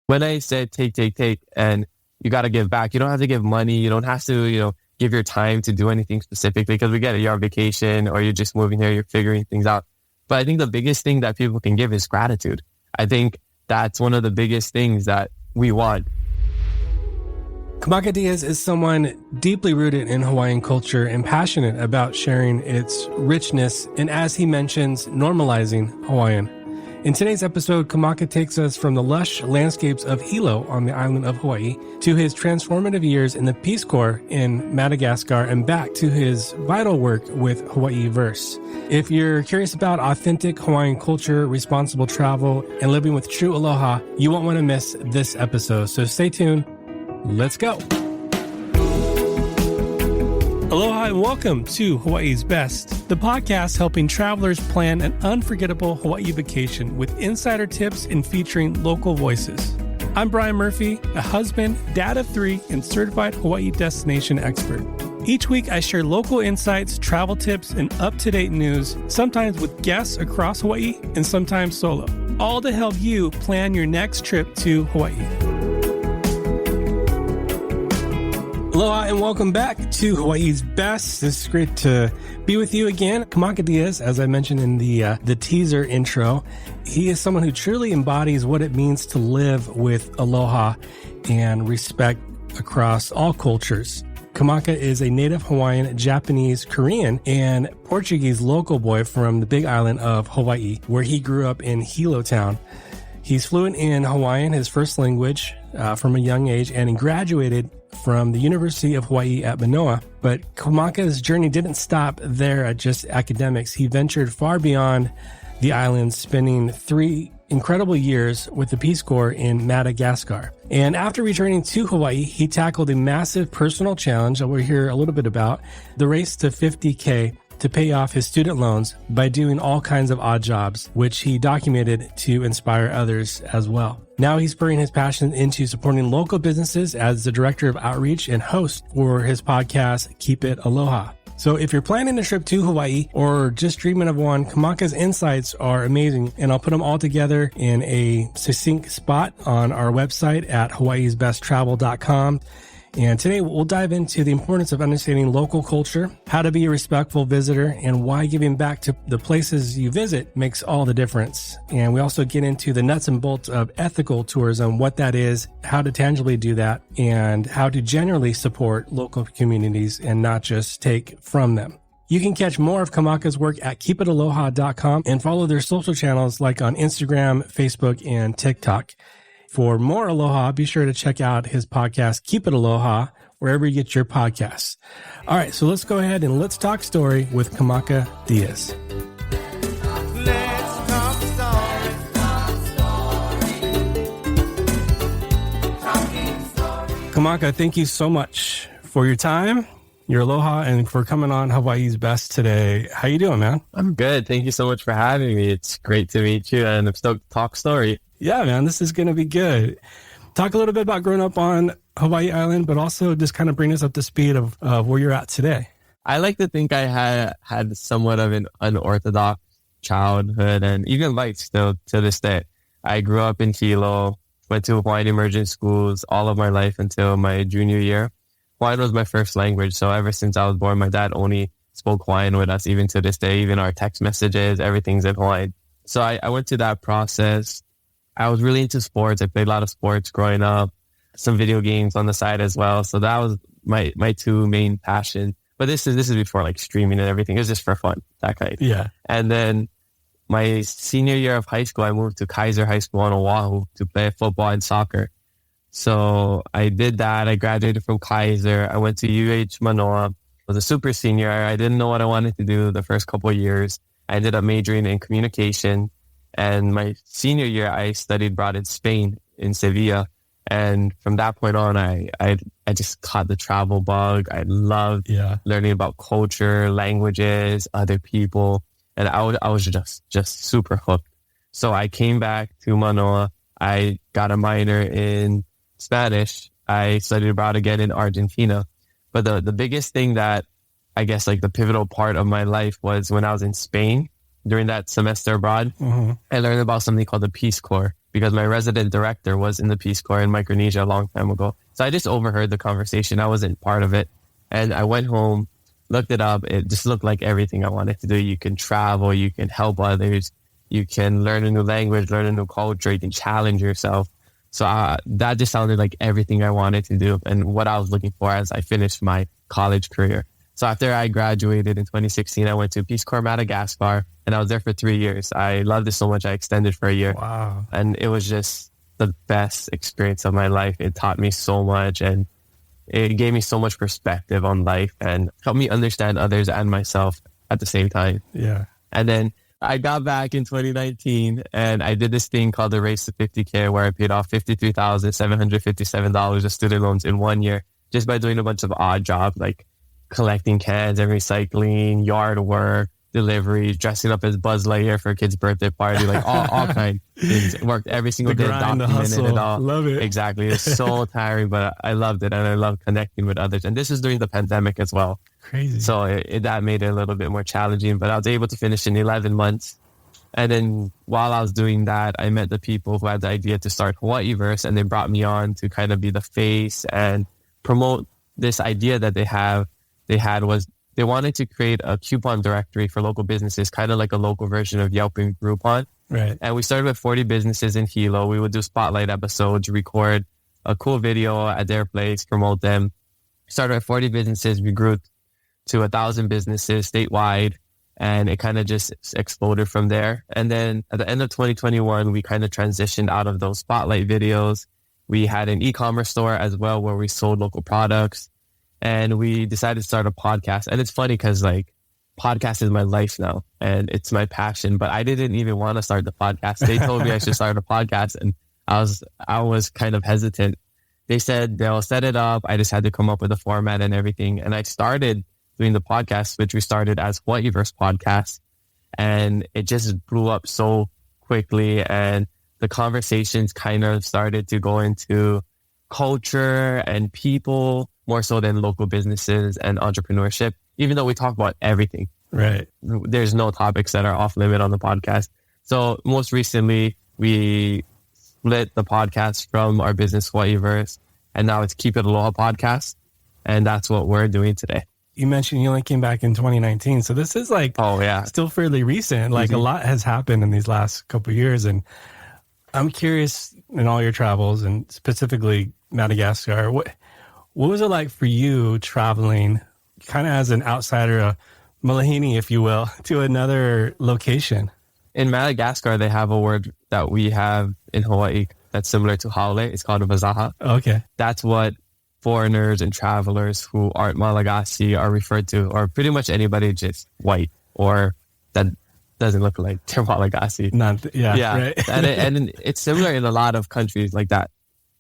when I said take, and you got to give back, you don't have to give money. You don't have to, give your time to do anything specifically, because we get it. You're on vacation or you're just moving here, you're figuring things out. But I think the biggest thing that people can give is gratitude. I think that's one of the biggest things that we want. Kamaka Dias is someone deeply rooted in Hawaiian culture and passionate about sharing its richness and, as he mentions, normalizing Hawaiian. In today's episode, Kamaka takes us from the lush landscapes of Hilo on the island of Hawaii to his transformative years in the Peace Corps in Madagascar and back to his vital work with Hawaii Verse. If you're curious about authentic Hawaiian culture, responsible travel, and living with true aloha, you won't want to miss this episode. So stay tuned. Let's go. Aloha and welcome to Hawaii's Best, the podcast helping travelers plan an unforgettable Hawaii vacation with insider tips and featuring local voices. I'm Brian Murphy, a husband, dad of 3, and certified Hawaii destination expert. Each week, I share local insights, travel tips, and up-to-date news, sometimes with guests across Hawaii and sometimes solo, all to help you plan your next trip to Hawaii. Aloha and welcome back to Hawaii's Best. It's great to be with you again. Kamaka Dias, as I mentioned in the teaser intro, he is someone who truly embodies what it means to live with aloha and respect across all cultures. Kamaka is a native Hawaiian, Japanese, Korean, and Portuguese local boy from the big island of Hawaii, where he grew up in Hilo Town. He's fluent in Hawaiian, his first language, from a young age, and he graduated from the University of Hawaii at Manoa. But Kamaka's journey didn't stop there at just academics. He ventured far beyond the island, spending 3 incredible years with the Peace Corps in Madagascar. And after returning to Hawaii, he tackled a massive personal challenge that we'll hear a little bit about, the race to 50K, to pay off his student loans by doing all kinds of odd jobs, which he documented to inspire others as well. Now he's pouring his passion into supporting local businesses as the director of outreach and host for his podcast, Keep It Aloha. So if you're planning a trip to Hawaii or just dreaming of one, Kamaka's insights are amazing, and I'll put them all together in a succinct spot on our website at hawaiisbesttravel.com. And today we'll dive into the importance of understanding local culture, how to be a respectful visitor, and why giving back to the places you visit makes all the difference. And we also get into the nuts and bolts of ethical tourism, what that is, how to tangibly do that, and how to generally support local communities and not just take from them. You can catch more of Kamaka's work at keepitaloha.com and follow their social channels like on Instagram, Facebook, and TikTok. For more aloha, be sure to check out his podcast, Keep It Aloha, wherever you get your podcasts. All right, so let's go ahead and let's talk story with Kamaka Dias. Let's talk story. Kamaka, thank you so much for your time, your aloha, and for coming on Hawaii's Best today. How you doing, man? I'm good. Thank you so much for having me. It's great to meet you, and I'm stoked to talk story. Yeah, man, this is going to be good. Talk a little bit about growing up on Hawaii Island, but also just kind of bring us up to speed of where you're at today. I like to think I had somewhat of an unorthodox childhood and even life still to this day. I grew up in Hilo, went to Hawaiian immersion schools all of my life until my junior year. Hawaiian was my first language, so ever since I was born, my dad only spoke Hawaiian with us, even to this day. Even our text messages, everything's in Hawaiian. So I went through that process. I was really into sports. I played a lot of sports growing up, some video games on the side as well. So that was my 2 main passions. But this is before like streaming and everything. It was just for fun, that kind. Yeah. And then my senior year of high school, I moved to Kaiser High School on Oahu to play football and soccer. So I did that. I graduated from Kaiser. I went to UH Manoa. I was a super senior. I didn't know what I wanted to do the first couple of years. I ended up majoring in communication. And my senior year, I studied abroad in Spain, in Sevilla. And from that point on, I just caught the travel bug. I loved learning about culture, languages, other people. And I was just super hooked. So I came back to Manoa. I got a minor in Spanish. I studied abroad again in Argentina. But the biggest thing that I guess like the pivotal part of my life was when I was in Spain. During that semester abroad, I learned about something called the Peace Corps. because my resident director was in the Peace Corps in Micronesia a long time ago. So I just overheard the conversation. I wasn't part of it. And I went home, looked it up. It just looked like everything I wanted to do. You can travel, you can help others, you can learn a new language, learn a new culture, you can challenge yourself. So that just sounded like everything I wanted to do and what I was looking for as I finished my college career. So after I graduated in 2016, I went to Peace Corps Madagascar, and I was there for 3 years. I loved it so much, I extended for a year. Wow. And it was just the best experience of my life. It taught me so much, and it gave me so much perspective on life and helped me understand others and myself at the same time. Yeah. And then I got back in 2019, and I did this thing called the Race to 50K, where I paid off $53,757 of student loans in 1 year just by doing a bunch of odd jobs like collecting cans and recycling, yard work, deliveries, dressing up as Buzz Lightyear for a kid's birthday party, like all kind of things. It worked every single day, grind, documented it all. Love it. Exactly. It's so tiring, but I loved it, and I love connecting with others. And this is during the pandemic as well. Crazy. So that made it a little bit more challenging, but I was able to finish in 11 months. And then while I was doing that, I met the people who had the idea to start Hawaiiverse, and they brought me on to kind of be the face and promote this idea that they had was they wanted to create a coupon directory for local businesses, kind of like a local version of Yelp and Groupon. Right. And we started with 40 businesses in Hilo. We would do spotlight episodes, record a cool video at their place, promote them. Started at 40 businesses. We grew to 1,000 businesses statewide, and it kind of just exploded from there. And then at the end of 2021, we kind of transitioned out of those spotlight videos. We had an e-commerce store as well where we sold local products. And we decided to start a podcast. And it's funny because like podcast is my life now and it's my passion, but I didn't even want to start the podcast. They told me I should start a podcast, and I was kind of hesitant. They said they'll set it up. I just had to come up with a format and everything. And I started doing the podcast, which we started as Hawaiiverse Podcast. And it just blew up so quickly. And the conversations kind of started to go into culture and people, more so than local businesses and entrepreneurship, even though we talk about everything. Right. There's no topics that are off limit on the podcast. So most recently, we split the podcast from our business Hawaiiverse, and now it's Keep It Aloha podcast. And that's what we're doing today. You mentioned you only came back in 2019. So this is like, still fairly recent. Like a lot has happened in these last couple of years. And I'm curious, in all your travels and specifically Madagascar, what was it like for you traveling kind of as an outsider, a Malahini, if you will, to another location? In Madagascar, they have a word that we have in Hawaii that's similar to haole. It's called a vazaha. Okay. That's what foreigners and travelers who aren't Malagasy are referred to, or pretty much anybody just white or that doesn't look like they're Malagasy. Right. and it's similar in a lot of countries like that,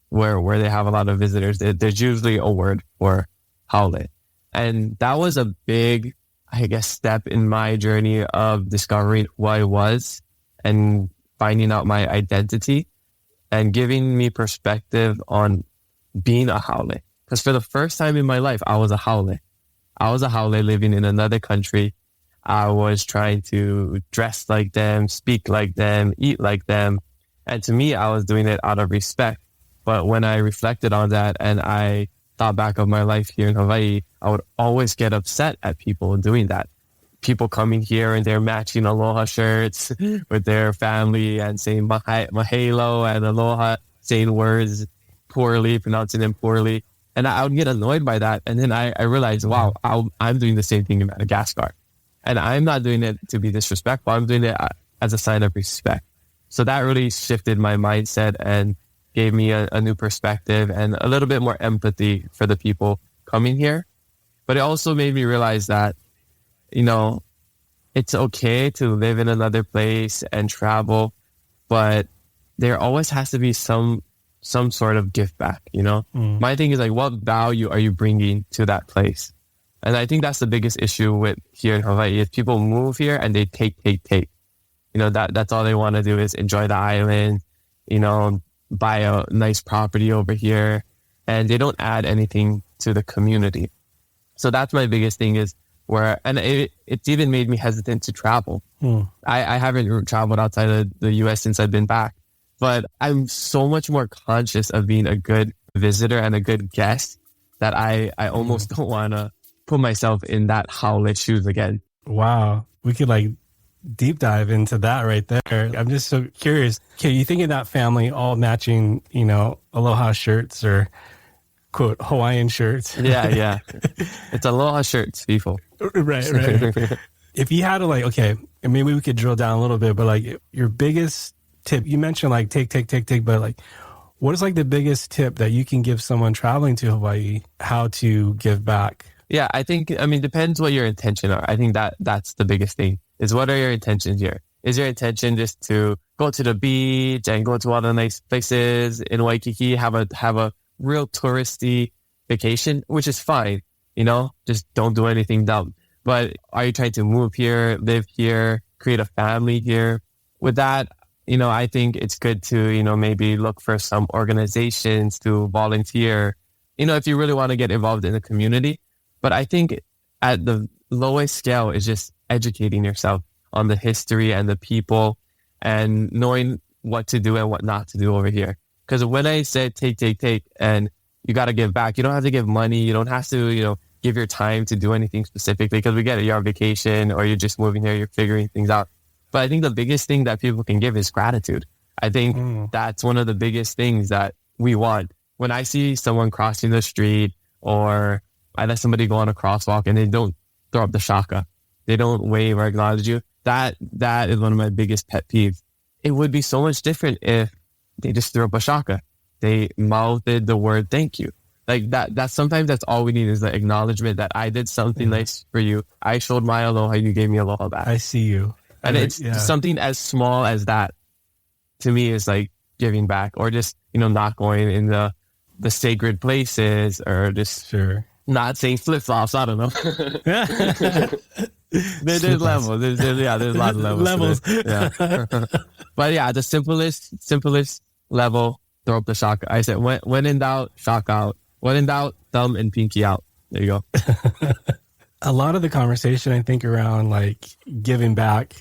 where they have a lot of visitors. There's usually a word for haole. And that was a big, I guess, step in my journey of discovering who I was and finding out my identity and giving me perspective on being a haole. Because for the first time in my life, I was a haole. I was a haole living in another country. I was trying to dress like them, speak like them, eat like them. And to me, I was doing it out of respect. But when I reflected on that and I thought back of my life here in Hawaii, I would always get upset at people doing that. People coming here and they're matching aloha shirts with their family and saying mahalo and aloha, saying words poorly, pronouncing them poorly. And I would get annoyed by that. And then I realized, wow, I'm doing the same thing in Madagascar. And I'm not doing it to be disrespectful. I'm doing it as a sign of respect. So that really shifted my mindset and gave me a new perspective and a little bit more empathy for the people coming here. But it also made me realize that, you know, it's okay to live in another place and travel, but there always has to be some sort of give back, you know? My thing is like, what value are you bringing to that place? And I think that's the biggest issue with here in Hawaii is people move here and they take. You know, that's all they want to do is enjoy the island, you know, buy a nice property over here, and they don't add anything to the community. So that's my biggest thing is it's even made me hesitant to travel. I haven't traveled outside of the US since I've been back. but I'm so much more conscious of being a good visitor and a good guest that I almost don't want to put myself in that howlett shoes again. Wow. We could like deep dive into that right there. I'm just so curious. Okay, you think of that family all matching, aloha shirts or quote Hawaiian shirts. Yeah. It's aloha shirts, people. Right. If you had to like, okay, and maybe we could drill down a little bit, but like your biggest tip, you mentioned like take, but like, what is like the biggest tip that you can give someone traveling to Hawaii, how to give back? Yeah, depends what your intention are. I think that's the biggest thing is what are your intentions here? Is your intention just to go to the beach and go to all the nice places in Waikiki, have a real touristy vacation, which is fine, just don't do anything dumb. But are you trying to move here, live here, create a family here? With that, I think it's good to, maybe look for some organizations to volunteer, if you really want to get involved in the community. But I think at the lowest scale is just educating yourself on the history and the people and knowing what to do and what not to do over here. Because when I said take, and you got to give back, you don't have to give money. You don't have to, give your time to do anything specifically because we get it. You're on vacation or you're just moving here, you're figuring things out. But I think the biggest thing that people can give is gratitude. I think that's one of the biggest things that we want. When I see someone crossing the street or I let somebody go on a crosswalk and they don't throw up the shaka, they don't wave or acknowledge you, that is one of my biggest pet peeves. It would be so much different if they just threw up a shaka. They mouthed the word thank you. Like that's sometimes that's all we need is the acknowledgement that I did something nice for you. I showed my aloha, you gave me aloha back. I see you. And it's something as small as that to me is like giving back, or just, not going in the sacred places, or just not saying flip-flops. I don't know. There's levels. There's a lot of levels. Yeah. But yeah, the simplest level, throw up the shaka. I said, when in doubt, shaka out. When in doubt, thumb and pinky out. There you go. A lot of the conversation, I think, around like giving back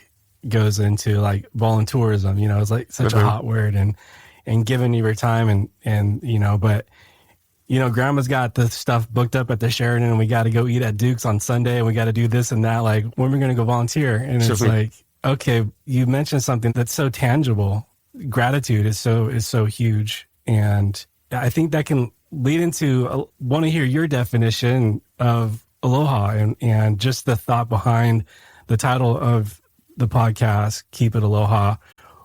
goes into like volunteerism. It's like such a hot word, and giving you your time and but grandma's got the stuff booked up at the Sheraton and we got to go eat at Duke's on Sunday and we got to do this and that. Like, when are we going to go volunteer? And it's like, okay, you mentioned something that's so tangible. Gratitude is so huge. And I think that can lead into, want to hear your definition of aloha and just the thought behind the title of the podcast, Keep It Aloha.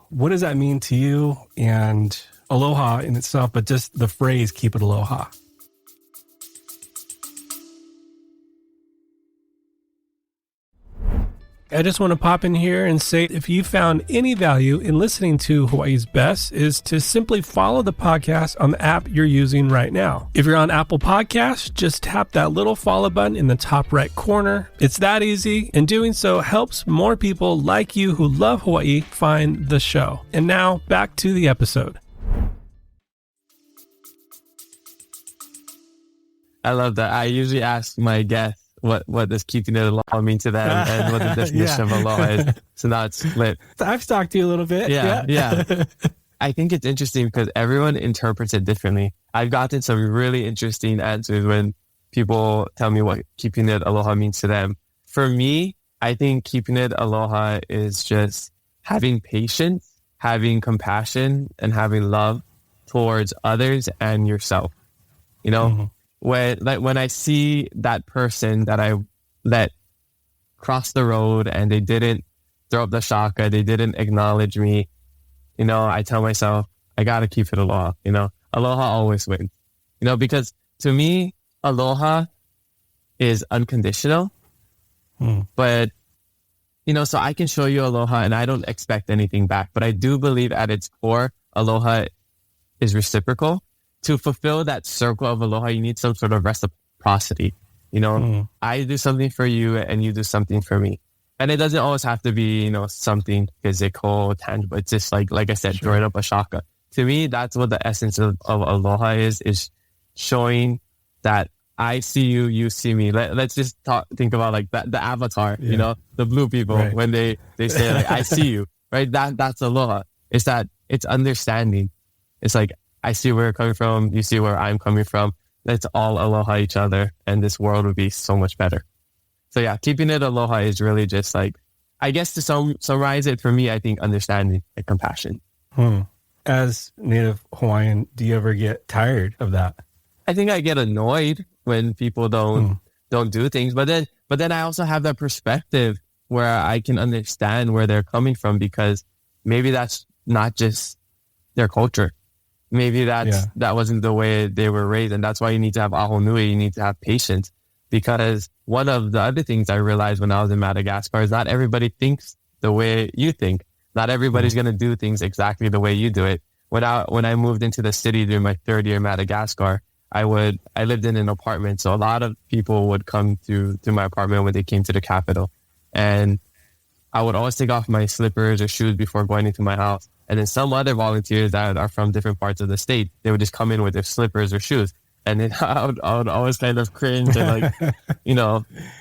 What does that mean to you? And aloha in itself, but just the phrase keep it aloha. I just want to pop in here and say if you found any value in listening to Hawaii's Best is to simply follow the podcast on the app you're using right now. If you're on Apple Podcasts, just tap that little follow button in the top right corner. It's that easy, and doing so helps more people like you who love Hawaii find the show. And now back to the episode. I love that. I usually ask my guests what does keeping it aloha mean to them and what the definition of aloha is. So now it's split. I've talked to you a little bit. Yeah. I think it's interesting because everyone interprets it differently. I've gotten some really interesting answers when people tell me what keeping it aloha means to them. For me, I think keeping it aloha is just having patience, having compassion, and having love towards others and yourself. When I see that person that I let cross the road and they didn't throw up the shaka, they didn't acknowledge me, I tell myself, I got to keep it aloha. Aloha always wins, because to me, aloha is unconditional. But, so I can show you aloha and I don't expect anything back. But I do believe at its core, aloha is reciprocal. To fulfill that circle of aloha, you need some sort of reciprocity. I do something for you and you do something for me. And it doesn't always have to be, something physical, tangible. It's just like I said, throwing up a shaka. To me, that's what the essence of aloha is showing that I see you, you see me. Let's just think about like the avatar, the blue people, when they say like, I see you, right? That's aloha. It's that it's understanding. It's like, I see where you're coming from. You see where I'm coming from. Let's all aloha each other, and this world would be so much better. So yeah, keeping it aloha is really just like, I guess to summarize it for me, I think understanding and compassion. As Native Hawaiian, do you ever get tired of that? I think I get annoyed when people don't do things, but then I also have that perspective where I can understand where they're coming from, because maybe that's not just their culture. Maybe that wasn't the way they were raised, and that's why you need to have ahonui. You need to have patience, because one of the other things I realized when I was in Madagascar is not everybody thinks the way you think. Not everybody's going to do things exactly the way you do it. When I moved into the city during my third year in Madagascar, I lived in an apartment, so a lot of people would come to my apartment when they came to the capital, and I would always take off my slippers or shoes before going into my house. And then some other volunteers that are from different parts of the state, they would just come in with their slippers or shoes. And then I would always kind of cringe and like,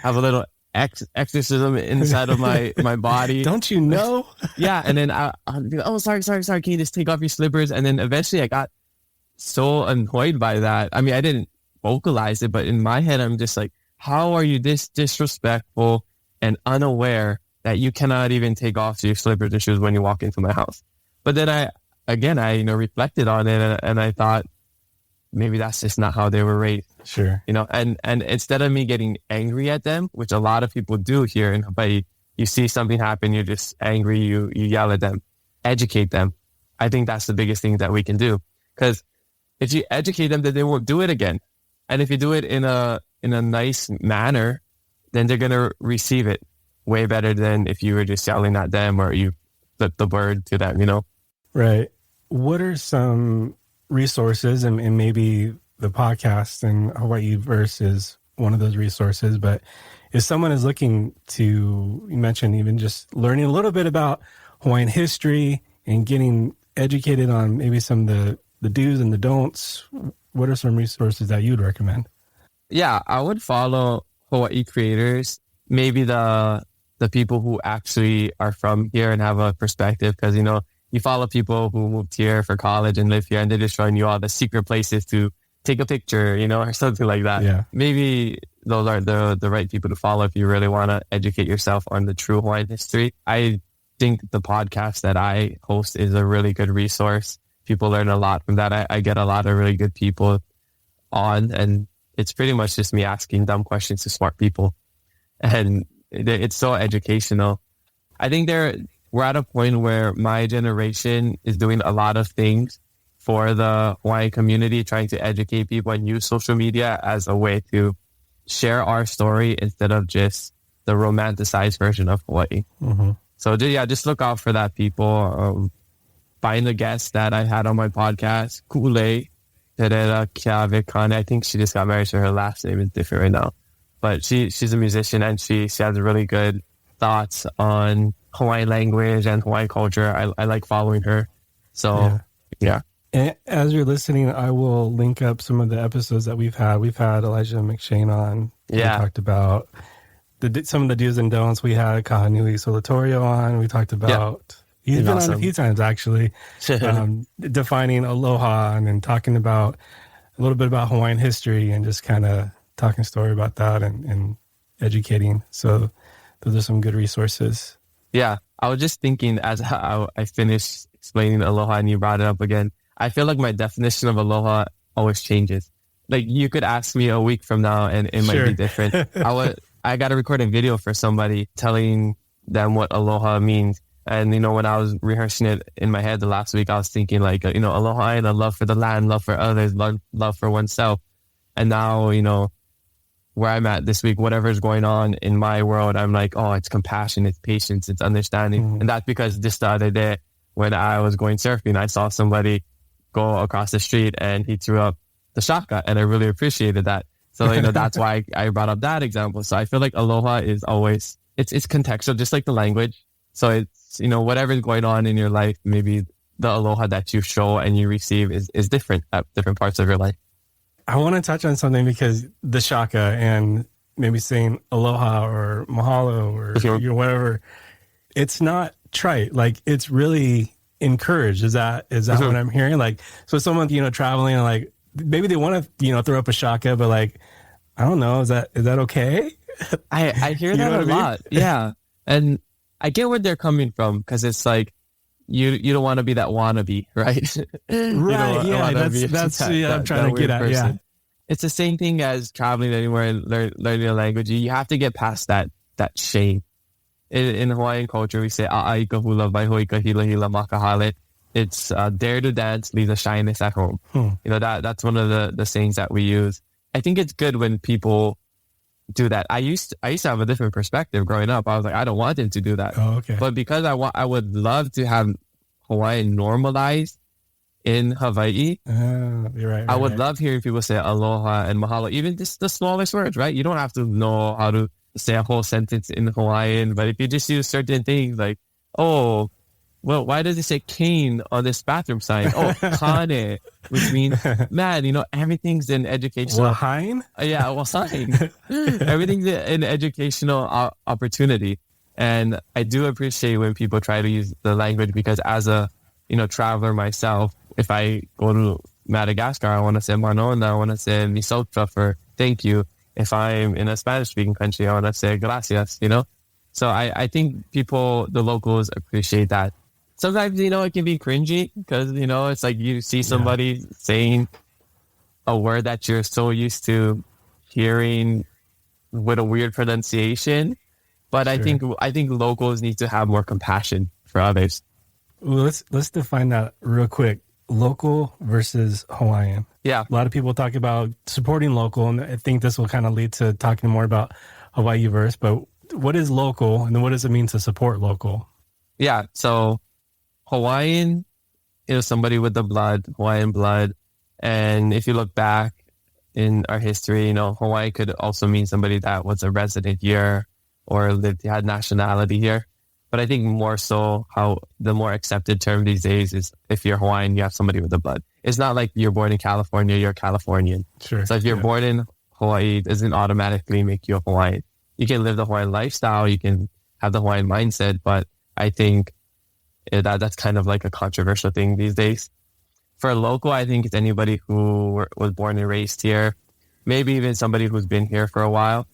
have a little exorcism inside of my body. Don't you know? Yeah. And then I'd be like, oh, sorry. Can you just take off your slippers? And then eventually I got so annoyed by that. I mean, I didn't vocalize it, but in my head, I'm just like, how are you this disrespectful and unaware that you cannot even take off your slippers or shoes when you walk into my house? But then I reflected on it, and I thought maybe that's just not how they were raised. Sure. And instead of me getting angry at them, which a lot of people do here in Hawaii, you see something happen, you're just angry, you yell at them, educate them. I think that's the biggest thing that we can do, because if you educate them, then they won't do it again. And if you do it in a nice manner, then they're going to receive it way better than if you were just yelling at them or you flip the bird to them, Right. What are some resources, and maybe the podcast and Hawaii Verse is one of those resources, but if someone is looking to, you mentioned even just learning a little bit about Hawaiian history and getting educated on maybe some of the do's and the don'ts, what are some resources that you'd recommend? Yeah, I would follow Hawaii creators, maybe the people who actually are from here and have a perspective, because, you follow people who moved here for college and live here, and they're just showing you all the secret places to take a picture, or something like that. Yeah. Maybe those are the right people to follow if you really want to educate yourself on the true Hawaiian history. I think the podcast that I host is a really good resource. People learn a lot from that. I get a lot of really good people on, and it's pretty much just me asking dumb questions to smart people. And it's so educational. I think we're at a point where my generation is doing a lot of things for the Hawaiian community, trying to educate people and use social media as a way to share our story instead of just the romanticized version of Hawaii. Mm-hmm. So just look out for that, people. Find the guest that I had on my podcast, Kule Terera Kiawe. I think she just got married, so her last name is different right now. But she's a musician, and she has really good thoughts on Hawaiian language and Hawaiian culture. I like following her. So, yeah. And as you're listening, I will link up some of the episodes that we've had. We've had Elijah McShane on. Yeah. We talked about some of the do's and don'ts. We had Kahanui Solatorio on. We talked about... He's been on a few times, actually, defining aloha and talking about a little bit about Hawaiian history and just kind of talking story about that and educating. So those are some good resources. Yeah, I was just thinking as I finished explaining aloha and you brought it up again, I feel like my definition of aloha always changes. Like, you could ask me a week from now and it might be different. I got to record a video for somebody telling them what aloha means. And, when I was rehearsing it in my head the last week, I was thinking like, aloha and love for the land, love for others, love for oneself. And now, where I'm at this week, whatever's going on in my world, I'm like, oh, it's compassion, it's patience, it's understanding. Mm-hmm. And that's because just the other day when I was going surfing, I saw somebody go across the street and he threw up the shaka, and I really appreciated that. So, that's why I brought up that example. So I feel like aloha is always, it's contextual, just like the language. So it's, whatever's going on in your life, maybe the aloha that you show and you receive is different at different parts of your life. I want to touch on something, because the shaka and maybe saying aloha or mahalo or whatever, it's not trite. Like, it's really encouraged. Is that what I'm hearing? Like, so someone, traveling and like, maybe they want to, throw up a shaka, but like, I don't know. Is that okay? I hear that a lot. Yeah. And I get where they're coming from, because it's like, you don't want to be that wannabe, right? Right. Yeah. That's I'm trying to get at. Yeah. It's the same thing as traveling anywhere and learning a language. You have to get past that shame. In Hawaiian culture, we say "A'a ka hula, vai hoi ka hila hila makahale." It's dare to dance, leave the shyness at home. That's one of the sayings that we use. I think it's good when people do that. I used to have a different perspective growing up. I was like, I don't want them to do that. Oh, okay. But because I would love to have Hawaiian normalized in Hawaii. You're right. I would love hearing people say aloha and mahalo, even just the smallest words, right? You don't have to know how to say a whole sentence in Hawaiian, but if you just use certain things like, oh, well, why does it say cane on this bathroom sign? Oh, kane, which means, man, everything's in educational. Lahain? Yeah, lahain. Everything's an educational opportunity. And I do appreciate when people try to use the language, because as a, traveler myself, if I go to Madagascar, I want to say manona, I want to say misotra for thank you. If I'm in a Spanish-speaking country, I want to say gracias, So I think the locals appreciate that. Sometimes, it can be cringy because, it's like you see somebody saying a word that you're so used to hearing with a weird pronunciation. But sure. I think locals need to have more compassion for others. Well, let's define that real quick. Local versus Hawaiian. Yeah. A lot of people talk about supporting local, and I think this will kind of lead to talking more about Hawaii verse. But what is local, and then what does it mean to support local? Yeah. So Hawaiian is somebody with the blood, Hawaiian blood. And if you look back in our history, Hawaii could also mean somebody that was a resident here or had nationality here. But I think more so how the more accepted term these days is if you're Hawaiian, you have somebody with the blood. It's not like you're born in California, you're Californian. Sure. So if you're born in Hawaii, it doesn't automatically make you a Hawaiian. You can live the Hawaiian lifestyle, you can have the Hawaiian mindset, but I think that's kind of like a controversial thing these days. For local, I think it's anybody who was born and raised here, maybe even somebody who's been here for a while.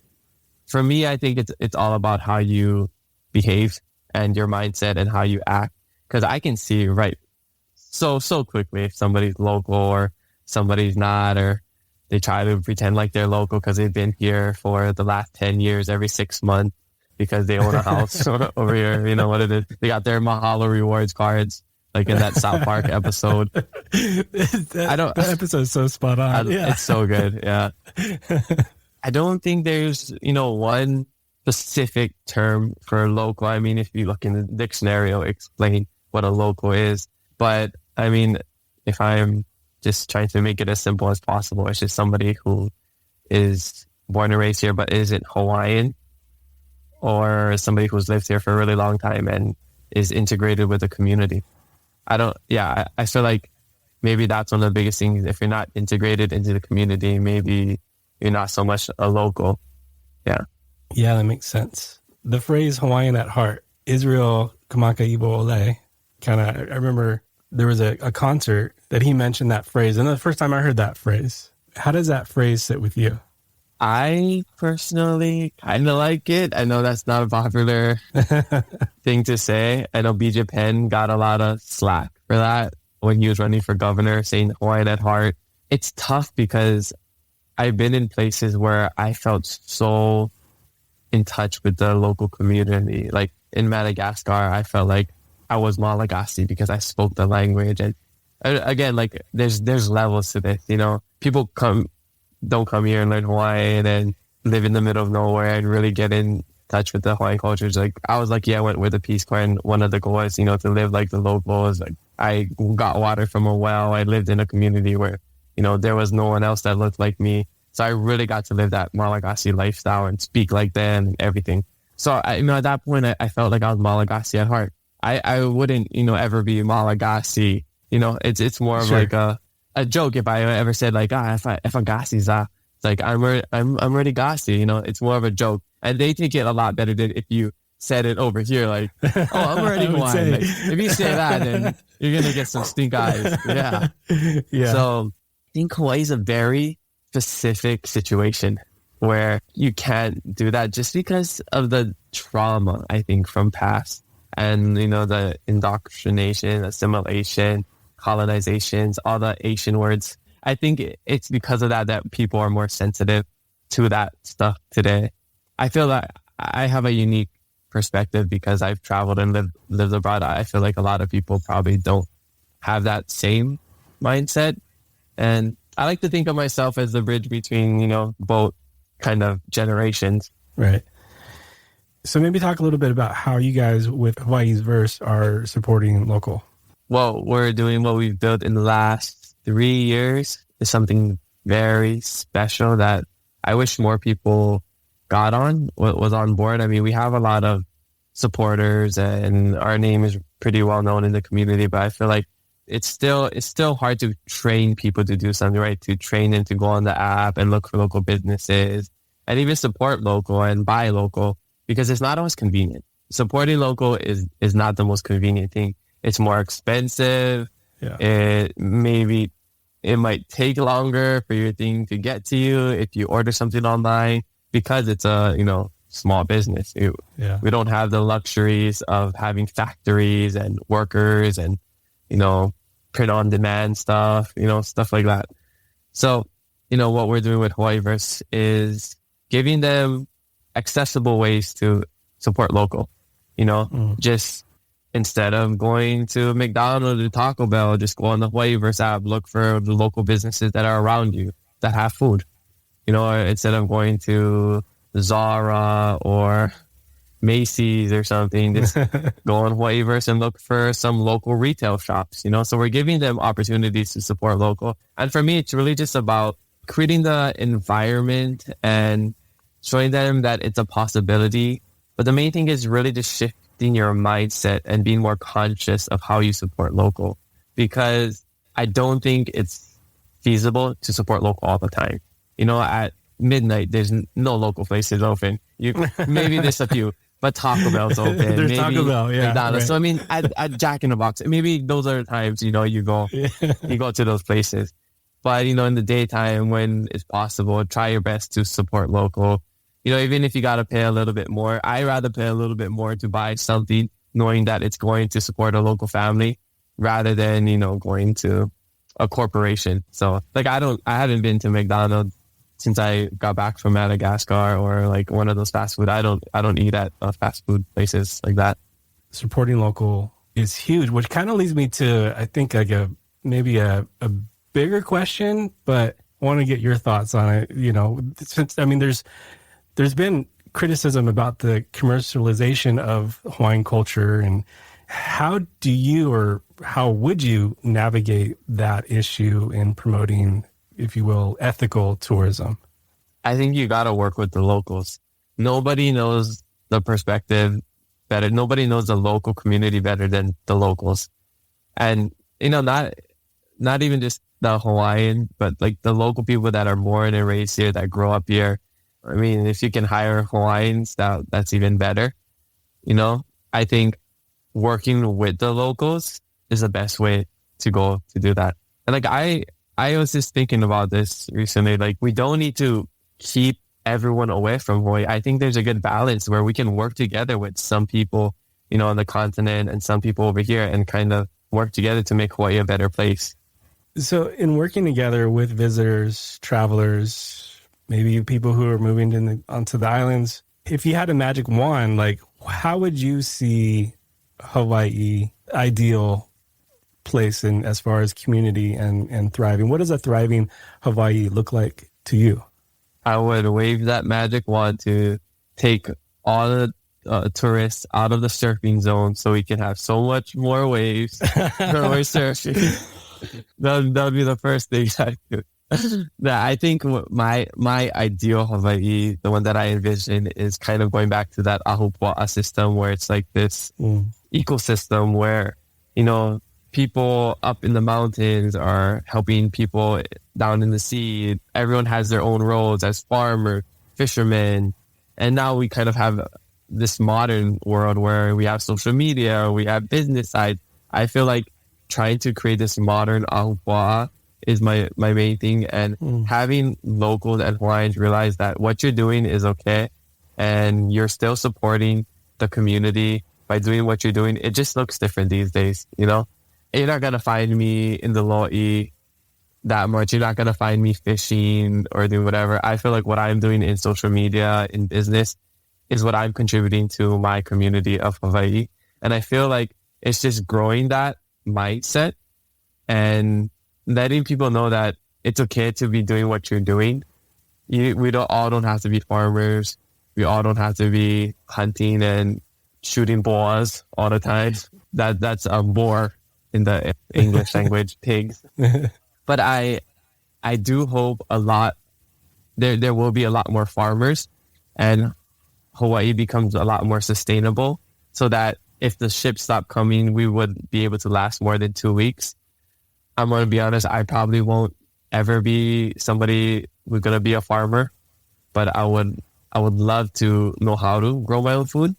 For me, I think it's all about how you behave and your mindset and how you act. Because I can see so quickly if somebody's local or somebody's not, or they try to pretend like they're local because they've been here for the last 10 years every 6 months because they own a house over here. You know what it is? They got their Mahalo rewards cards, like in that South Park episode. That episode's so spot on. It's so good. Yeah. I don't think there's, one specific term for local. I mean, if you look in the dictionary, it'll explain what a local is. But I mean, if I'm just trying to make it as simple as possible, it's just somebody who is born and raised here but isn't Hawaiian, or somebody who's lived here for a really long time and is integrated with the community. I feel like maybe that's one of the biggest things. If you're not integrated into the community, maybe you're not so much a local. Yeah. Yeah, that makes sense. The phrase Hawaiian at heart, Israel Kamaka Dias, I remember there was a concert that he mentioned that phrase. And the first time I heard that phrase, how does that phrase sit with you? I personally kind of like it. I know that's not a popular thing to say. I know BJ Penn got a lot of slack for that when he was running for governor, saying Hawaiian at heart. It's tough because I've been in places where I felt so in touch with the local community. Like in Madagascar, I felt like I was Malagasy because I spoke the language. And again, like there's levels to this, people don't come here and learn Hawaiian and live in the middle of nowhere and really get in touch with the Hawaiian cultures. Like I was lucky I went with the Peace Corps, and one of the goals, to live like the locals. Like I got water from a well. I lived in a community where, there was no one else that looked like me. So I really got to live that Malagasy lifestyle and speak like them and everything. So at that point, I felt like I was Malagasy at heart. I wouldn't, ever be Malagasy. It's more of like a joke if I ever said like, if I Gasi za, it's like I'm already Gasi. It's more of a joke, and they take it a lot better than if you said it over here, like, oh, I'm already Hawaiian. Like, if you say that, then you're going to get some stink eyes. Yeah. Yeah. So I think Hawaii is a very specific situation where you can't do that just because of the trauma, I think, from past and, the indoctrination, assimilation, colonizations, all the Asian words. I think it's because of that people are more sensitive to that stuff today. I feel that I have a unique perspective because I've traveled and lived abroad. I feel like a lot of people probably don't have that same mindset. And I like to think of myself as the bridge between, both kind of generations. Right. So maybe talk a little bit about how you guys with Hawaii's Verse are supporting local. What we're doing, what we've built in the last 3 years is something very special that I wish more people was on board. I mean, we have a lot of supporters and our name is pretty well known in the community, but I feel like it's still hard to train people to do something, right? To train them to go on the app and look for local businesses and even support local and buy local, because it's not always convenient. Supporting local is not the most convenient thing. It's more expensive. Yeah. It might take longer for your thing to get to you if you order something online, because it's a, small business. We don't have the luxuries of having factories and workers and, print on demand stuff, stuff like that. So, what we're doing with Hawaii Verse is giving them accessible ways to support local, just instead of going to McDonald's or Taco Bell, just go on the Hawaii Verse app, look for the local businesses that are around you that have food, or instead of going to Zara or Macy's or something, just go on Hawaii Verse and look for some local retail shops, So we're giving them opportunities to support local. And for me, it's really just about creating the environment and showing them that it's a possibility. But the main thing is really just shifting your mindset and being more conscious of how you support local, because I don't think it's feasible to support local all the time. At midnight, there's no local places open. Maybe there's a few, but Taco Bell's open. There's maybe Taco Bell, yeah. McDonald's. Right. So I mean, at Jack in the Box, maybe those are the times you go to those places. But in the daytime when it's possible, try your best to support local. Even if you got to pay a little bit more, I'd rather pay a little bit more to buy something knowing that it's going to support a local family rather than, going to a corporation. So like, I haven't been to McDonald's since I got back from Madagascar or like one of those fast food. I don't eat at fast food places like that. Supporting Local is huge, which kind of leads me to, I think, like maybe a bigger question, but I want to get your thoughts on it. Since, there's been criticism about the commercialization of Hawaiian culture, and how would you navigate that issue in promoting, if you will, ethical tourism? I think you got to work with the locals. Nobody knows the perspective better. Nobody knows the local community better than the locals. And, not even just the Hawaiian, but like the local people that are born and raised here, that grow up here. I mean, if you can hire Hawaiians, that's even better. I think working with the locals is the best way to go to do that. And like, I was just thinking about this recently. Like, we don't need to keep everyone away from Hawaii. I think there's a good balance where we can work together with some people, on the continent and some people over here, and kind of work together to make Hawaii a better place. So in working together with visitors, travelers, maybe people who are moving onto the islands, if you had a magic wand, like, how would you see Hawaii ideal place in as far as community and thriving? What does a thriving Hawaii look like to you? I would wave that magic wand to take all the tourists out of the surfing zone so we can have so much more waves when we're surfing. That'll be the first thing I do. I think my ideal Hawaii, the one that I envision, is kind of going back to that ahupua'a system, where it's like this ecosystem where, people up in the mountains are helping people down in the sea. Everyone has their own roles as farmer, fishermen. And now we kind of have this modern world where we have social media, we have business side. I feel like trying to create this modern ahupua'a is my main thing, and having locals and Hawaiians realize that what you're doing is okay, and you're still supporting the community by doing what you're doing. It just looks different these days, you know? You're not going to find me in the lo'i that much. You're not going to find me fishing or doing whatever. I feel like what I'm doing in social media, in business, is what I'm contributing to my community of Hawaii. And I feel like it's just growing that mindset and letting people know that it's okay to be doing what you're doing. We don't have to be farmers. We all don't have to be hunting and shooting boas all the time. That's a boar in the English language, pigs. But I do hope a lot, there will be a lot more farmers and Hawaii becomes a lot more sustainable, so that if the ships stop coming, we would be able to last more than 2 weeks. I'm going to be honest, I probably won't ever be somebody who's going to be a farmer, but I would love to know how to grow my own food.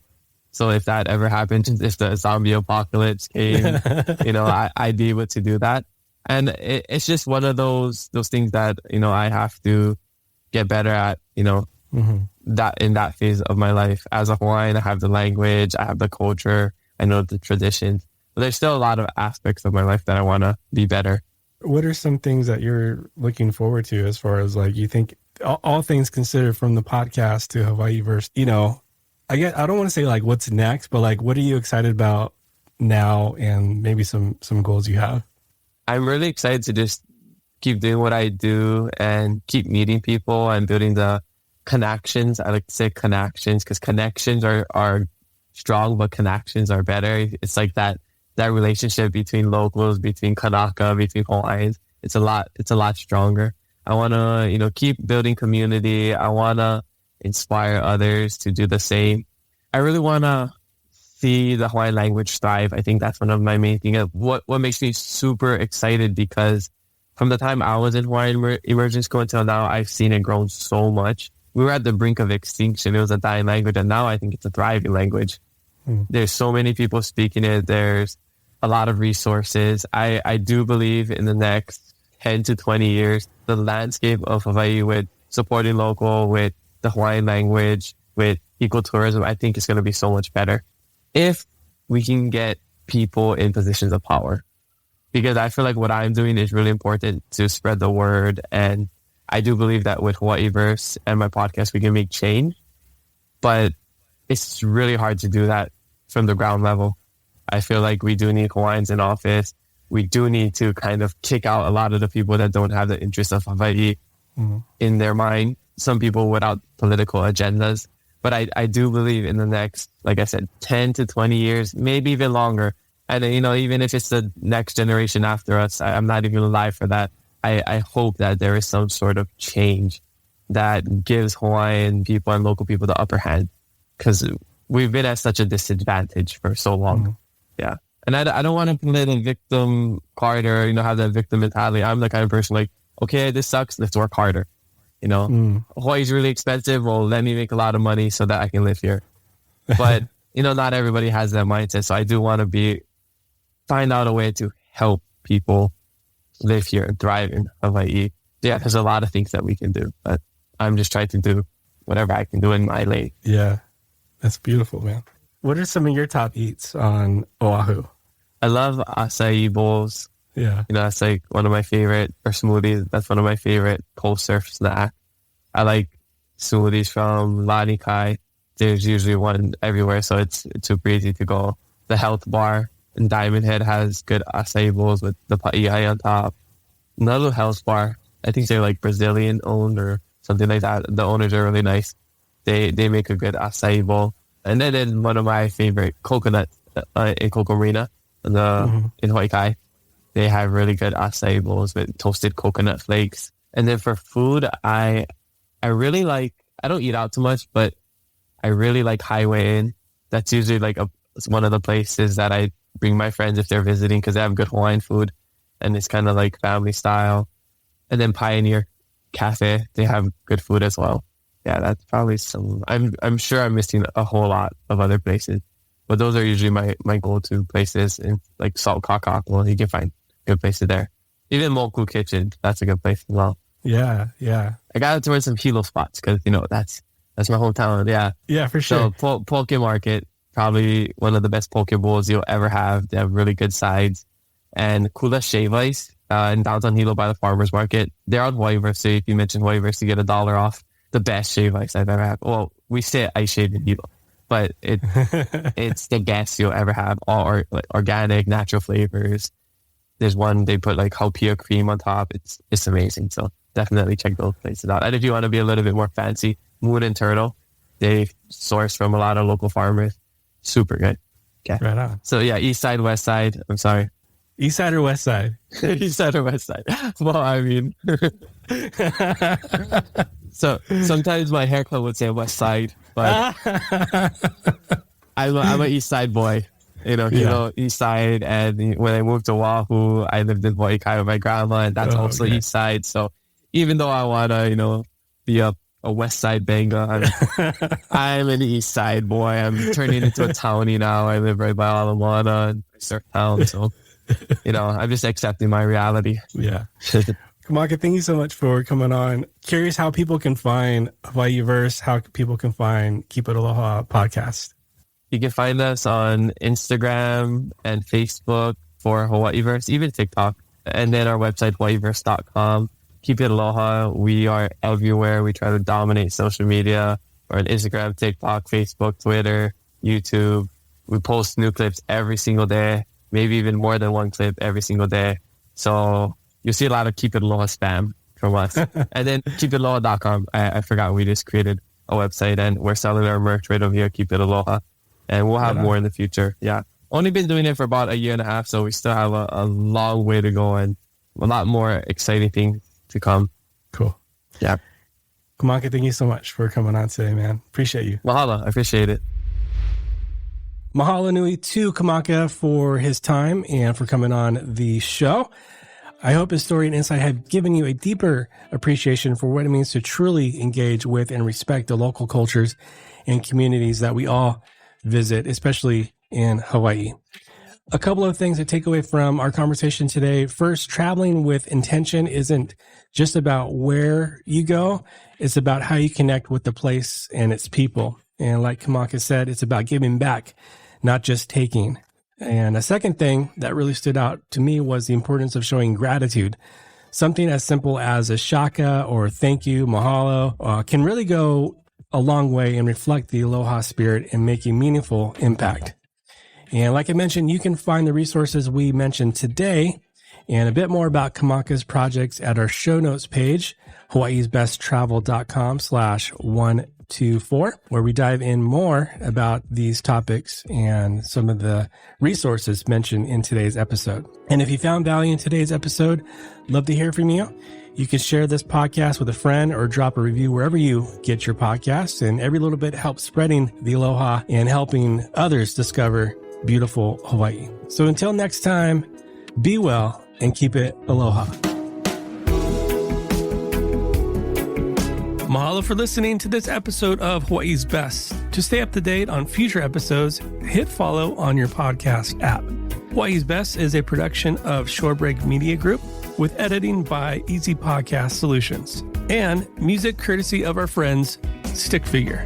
So if that ever happens, if the zombie apocalypse came, I'd be able to do that. And it's just one of those things that, I have to get better at, that in that phase of my life. As a Hawaiian, I have the language, I have the culture, I know the traditions. But there's still a lot of aspects of my life that I want to be better. What are some things that you're looking forward to as far as like, you think all things considered from the podcast to Hawaii verse, I don't want to say like what's next, but like, what are you excited about now and maybe some goals you have? I'm really excited to just keep doing what I do and keep meeting people and building the connections. I like to say connections because connections are strong, but connections are better. It's like that relationship between locals, between Kanaka, between Hawaiians. It's a lot stronger. I want to, keep building community. I want to inspire others to do the same. I really want to see the Hawaiian language thrive. I think that's one of my main things. What makes me super excited, because from the time I was in Hawaiian immersion school until now, I've seen it grow so much. We were at the brink of extinction. It was a dying language, and now I think it's a thriving language. There's so many people speaking it. There's a lot of resources. I do believe in the next 10 to 20 years, the landscape of Hawaii with supporting local, with the Hawaiian language, with ecotourism, I think it's going to be so much better if we can get people in positions of power. Because I feel like what I'm doing is really important to spread the word. And I do believe that with Hawaii Verse and my podcast, we can make change. But it's really hard to do that from the ground level. I feel like we do need Hawaiians in office. We do need to kind of kick out a lot of the people that don't have the interest of Hawaii in their mind. Some people without political agendas. But I do believe in the next, like I said, 10 to 20 years, maybe even longer. And, even if it's the next generation after us, I'm not even alive for that. I hope that there is some sort of change that gives Hawaiian people and local people the upper hand, because we've been at such a disadvantage for so long. Yeah. And I don't want to play the victim card or, have that victim mentality. I'm the kind of person like, okay, this sucks. Let's work harder. Hawaii's really expensive. Well, let me make a lot of money so that I can live here. But, not everybody has that mindset. So I do want to find out a way to help people live here and thrive in Hawaii. Yeah, there's a lot of things that we can do, but I'm just trying to do whatever I can do in my lane. Yeah, that's beautiful, man. What are some of your top eats on Oahu? I love acai bowls. Yeah. That's like one of my favorite, or smoothies. That's one of my favorite post-surf snack. I like smoothies from Lani Kai. There's usually one everywhere, so it's super easy to go. The Health Bar in Diamond Head has good acai bowls with the pa'iai on top. Another Health Bar, I think they're like Brazilian owned or something like that. The owners are really nice. They make a good acai bowl. And then one of my favorite coconuts in Coco Marina in Hawaii Kai. They have really good acai bowls with toasted coconut flakes. And then for food, I really like, I don't eat out too much, but I really like Highway Inn. That's usually like one of the places that I bring my friends if they're visiting, because they have good Hawaiian food and it's kind of like family style. And then Pioneer Cafe, they have good food as well. Yeah, that's probably some. I'm sure I'm missing a whole lot of other places, but those are usually my go-to places. In like Salt Kakako, you can find good places there. Even Moku Kitchen, that's a good place as well. Yeah. I got to wear some Hilo spots because that's my hometown. Yeah, for sure. So Poke Market, probably one of the best poke bowls you'll ever have. They have really good sides. And Kula Shave Ice in downtown Hilo by the farmers market. They're on Hawaiiverse, so if you mention Hawaiiverse, you get $1 off. The best shave ice I've ever had. Well, we say ice shave in Hilo, but it's the best you'll ever have. All organic, natural flavors. There's one they put like haupia cream on top. It's amazing. So definitely check those places out. And if you want to be a little bit more fancy, Moon and Turtle, they source from a lot of local farmers. Super good. Okay. Right on. So yeah, East Side, West Side. I'm sorry. East Side or West Side? East Side or West Side? Well, I mean, so sometimes my haircut would say West Side, but I'm a East Side boy. East Side, and when I moved to Oahu, I lived in Waikai with my grandma, and that's also okay. East Side. So even though I wanna, be a West Side banger, I'm an East Side boy. I'm turning into a townie now. I live right by Ala Moana and Surf Town, so I'm just accepting my reality. Yeah. Kamaka, thank you so much for coming on. Curious how people can find Hawaiiverse, how people can find Keep It Aloha podcast. You can find us on Instagram and Facebook for Hawaiiverse, even TikTok, and then our website, hawaiiverse.com. Keep It Aloha. We are everywhere. We try to dominate social media. We're on Instagram, TikTok, Facebook, Twitter, YouTube. We post new clips every single day, maybe even more than one clip every single day. So you'll see a lot of Keep It Aloha spam from us. And then keepitaloha.com. I forgot we just created a website, and we're selling our merch right over here, Keep It Aloha. And we'll have more in the future. Yeah. Only been doing it for about a year and a half, so we still have a long way to go and a lot more exciting things to come. Cool. Yeah. Kamaka, thank you so much for coming on today, man. Appreciate you. Mahalo. I appreciate it. Mahalo nui to Kamaka for his time and for coming on the show. I hope his story and insight have given you a deeper appreciation for what it means to truly engage with and respect the local cultures and communities that we all visit, especially in Hawaii. A couple of things to take away from our conversation today. First, traveling with intention isn't just about where you go. It's about how you connect with the place and its people. And like Kamaka said, it's about giving back, not just taking. And a second thing that really stood out to me was the importance of showing gratitude. Something as simple as a shaka or thank you, mahalo, can really go a long way and reflect the aloha spirit and make a meaningful impact. And like I mentioned, you can find the resources we mentioned today and a bit more about Kamaka's projects at our show notes page, hawaiisbesttravel.com/124, where we dive in more about these topics and some of the resources mentioned in today's episode. And if you found value in today's episode, love to hear from you. You can share this podcast with a friend or drop a review wherever you get your podcasts. And every little bit helps spreading the aloha and helping others discover beautiful Hawaii. So until next time, be well and keep it aloha. Mahalo for listening to this episode of Hawaii's Best. To stay up to date on future episodes, hit follow on your podcast app. Hawaii's Best is a production of Shorebreak Media Group with editing by Easy Podcast Solutions and music courtesy of our friends Stick Figure.